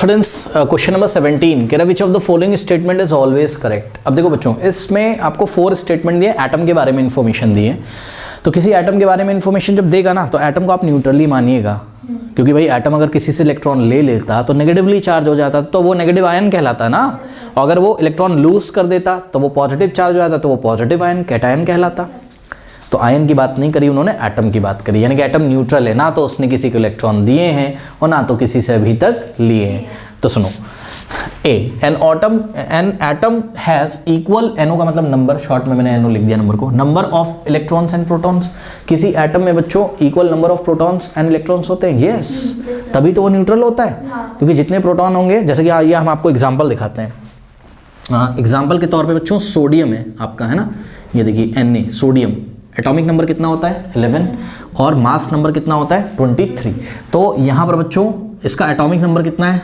Friends question number 17 कह रहा which of the following statement is always correct. अब देखो बच्चों, इसमें आपको 4 स्टेटमेंट दिए, एटम के बारे में इन्फॉर्मेशन दी है। तो किसी एटम के बारे में इन्फॉर्मेशन जब देगा ना, तो एटम को आप न्यूट्रली मानिएगा, क्योंकि भाई एटम अगर किसी से इलेक्ट्रॉन ले लेता तो नेगेटिवली चार्ज हो जाता, तो वो नेगेटिव आयन कहलाता ना। और अगर वो इलेक्ट्रॉन लूज कर देता तो वो पॉजिटिव चार्ज हो जाता, तो वो पॉजिटिव आयन कैटायन कहलाता। तो आयन की बात नहीं करी उन्होंने, एटम की बात करी, यानी कि एटम न्यूट्रल है, ना तो उसने किसी को इलेक्ट्रॉन दिए हैं और ना तो किसी से अभी तक लिए हैं। तो सुनो, A N atom has equal, no का मतलब नंबर, शॉर्ट में मैंने एनओ लिख दिया नंबर को, number of electrons and protons. किसी एटम में बच्चों equal number of protons and electrons होते हैं, यस, तभी तो वो न्यूट्रल होता है। क्योंकि जितने प्रोटॉन होंगे, जैसे कि आइए हम आपको एग्जाम्पल दिखाते हैं। एग्जाम्पल के तौर पे बच्चों सोडियम है आपका, है ना, ये देखिए Na, सोडियम, एटॉमिक नंबर कितना होता है 11 और मास नंबर कितना होता है 23। तो यहाँ पर बच्चों इसका एटॉमिक नंबर कितना है,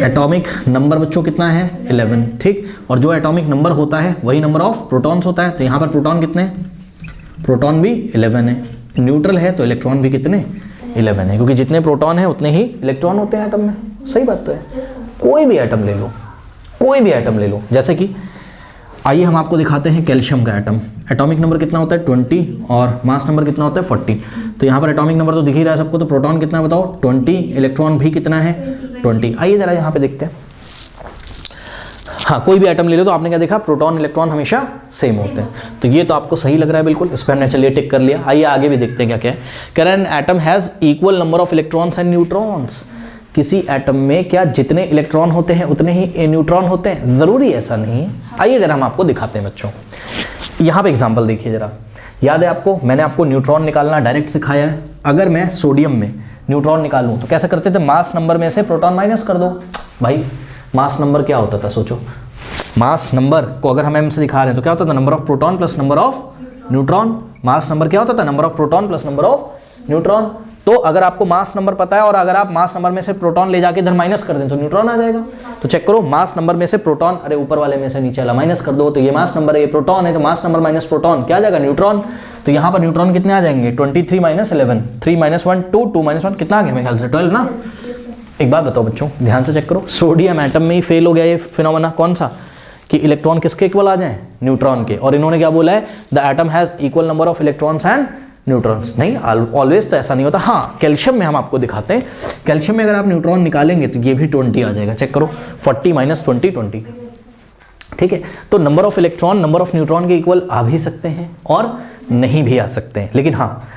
एटॉमिक नंबर बच्चों कितना है 11, ठीक। और जो एटॉमिक नंबर होता है वही नंबर ऑफ प्रोटॉन्स होता है। तो यहाँ पर प्रोटॉन कितने, प्रोटॉन भी 11 है, न्यूट्रल है तो इलेक्ट्रॉन भी कितने 11 है, क्योंकि जितने प्रोटॉन है उतने ही इलेक्ट्रॉन होते हैं एटम में। सही बात तो है। कोई भी एटम ले लो, कोई भी एटम ले लो, जैसे कि आइए हम आपको दिखाते हैं कैल्शियम का एटम। एटॉमिक नंबर कितना होता है 20 और मास नंबर कितना होता है 40। तो यहाँ पर एटॉमिक नंबर तो दिख ही रहा है सबको, तो प्रोटॉन कितना है बताओ 20, इलेक्ट्रॉन भी कितना है 20। आइए जरा यहाँ पे देखते हैं। हाँ, कोई भी एटम ले लो तो आपने क्या देखा, प्रोटॉन इलेक्ट्रॉन हमेशा सेम होते हैं। तो ये तो आपको सही लग रहा है बिल्कुल, इस पर हमने चलिए टिक कर लिया। आइए आगे भी देखते हैं क्या क्या है। कह रहे हैं atom has equal number of electrons and neutrons. किसी एटम में क्या जितने इलेक्ट्रॉन होते हैं उतने ही न्यूट्रॉन होते हैं? ज़रूरी ऐसा नहीं है। आइए जरा हम आपको दिखाते हैं बच्चों। यहाँ पे एग्जांपल देखिए जरा, याद है आपको, मैंने आपको न्यूट्रॉन निकालना डायरेक्ट सिखाया है। अगर मैं सोडियम में न्यूट्रॉन निकालूं तो कैसे करते थे, मास नंबर में से प्रोटॉन माइनस कर दो। भाई मास नंबर क्या होता था, सोचो, मास नंबर को अगर हम एम से दिखा रहे हैं तो क्या होता था, number of proton plus number of neutron. Mass number क्या होता था, number of proton plus number of neutron. तो अगर आपको मास नंबर पता है और अगर आप मास नंबर में से प्रोटॉन ले जाके इधर माइनस कर दें तो न्यूट्रॉन आ जाएगा। तो चेक करो, मास नंबर में से प्रोटॉन, अरे ऊपर वाले में से नीचे वाला माइनस कर दो, तो ये मास नंबर है, ये प्रोटॉन है, तो मास नंबर माइनस प्रोटॉन क्या आ जाएगा, न्यूट्रॉन। तो यहाँ पर न्यूट्रॉन कितने आ जाएंगे 23 माइनस 11, 3 माइनस 1 2, 2 माइनस 1 कितना आ गया, मेरे ख्याल से 12 ना। एक बात बताओ बच्चों, ध्यान से चेक करो, सोडियम एटम में ही फेल हो गया ये फिनोमेना, कौन सा, कि इलेक्ट्रॉन किसके इक्वल आ जाए, न्यूट्रॉन के। और इन्होंने क्या बोला है, the atom has equal number of electrons and neutrons. नहीं, ऑलवेज तो ऐसा नहीं होता। हाँ, कैल्शियम में हम आपको दिखाते हैं, कैल्शियम में अगर आप न्यूट्रॉन निकालेंगे तो ये भी 20 आ जाएगा। चेक करो, 40 माइनस 20 20, ठीक है। तो number of electron number of neutron के इक्वल आ भी सकते हैं और नहीं भी आ सकते हैं। लेकिन हाँ,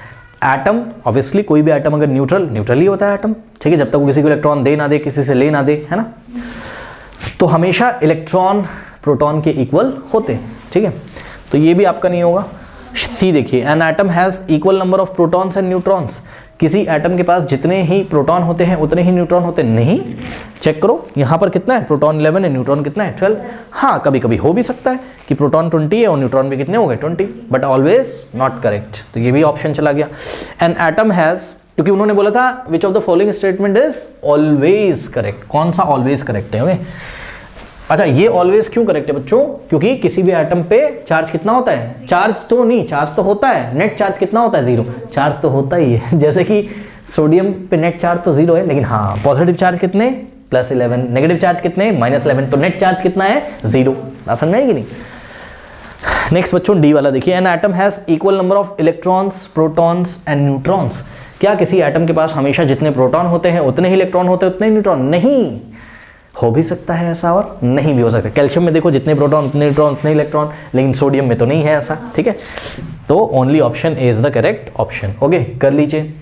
एटम ऑब्वियसली कोई भी एटम अगर न्यूट्रल ही होता है एटम, ठीक है, जब तक वो किसी को इलेक्ट्रॉन दे ना दे, किसी से ले ना दे, है ना। तो हमेशा इलेक्ट्रॉन प्रोटॉन के इक्वल होते हैं, ठीक है। तो ये भी आपका नहीं होगा। सी देखिए, an atom has equal number of protons and neutrons. किसी एटम के पास जितने ही प्रोटॉन होते हैं उतने ही न्यूट्रॉन होते नहीं। चेक करो, यहाँ पर कितना है, प्रोटॉन 11 है, न्यूट्रॉन कितना है 12। हाँ, कभी कभी हो भी सकता है कि प्रोटॉन 20 है और न्यूट्रॉन भी कितने हो गए 20, बट ऑलवेज नॉट करेक्ट। तो ये भी ऑप्शन चला गया। एन एटम हैज़, क्योंकि उन्होंने बोला था which of the following statement is always correct. कौन सा ऑलवेज करेक्ट है? अच्छा, ये ऑलवेज क्यों करेक्ट है बच्चों, क्योंकि किसी भी एटम पे चार्ज कितना होता है, चार्ज तो नहीं, चार्ज तो होता है, नेट चार्ज कितना होता है 0, चार्ज तो होता ही है। जैसे कि सोडियम पे नेट चार्ज तो 0 है, लेकिन हाँ पॉजिटिव चार्ज कितने +11, नेगेटिव चार्ज कितने -11, तो नेट चार्ज कितना है 0। समझ में आएगी नहीं। नेक्स्ट बच्चों, डी वाला देखिए, N atom has equal number of electrons protons and neutrons. क्या किसी एटम के पास हमेशा जितने प्रोटॉन होते हैं उतने ही इलेक्ट्रॉन होते हैं उतने ही न्यूट्रॉन? नहीं, हो भी सकता है ऐसा और नहीं भी हो सकता। कैल्शियम में देखो, जितने प्रोटॉन उतने न्यूट्रॉन उतने इलेक्ट्रॉन, लेकिन सोडियम में तो नहीं है ऐसा, ठीक है। तो only option A is the correct option. Okay, कर लीजिए।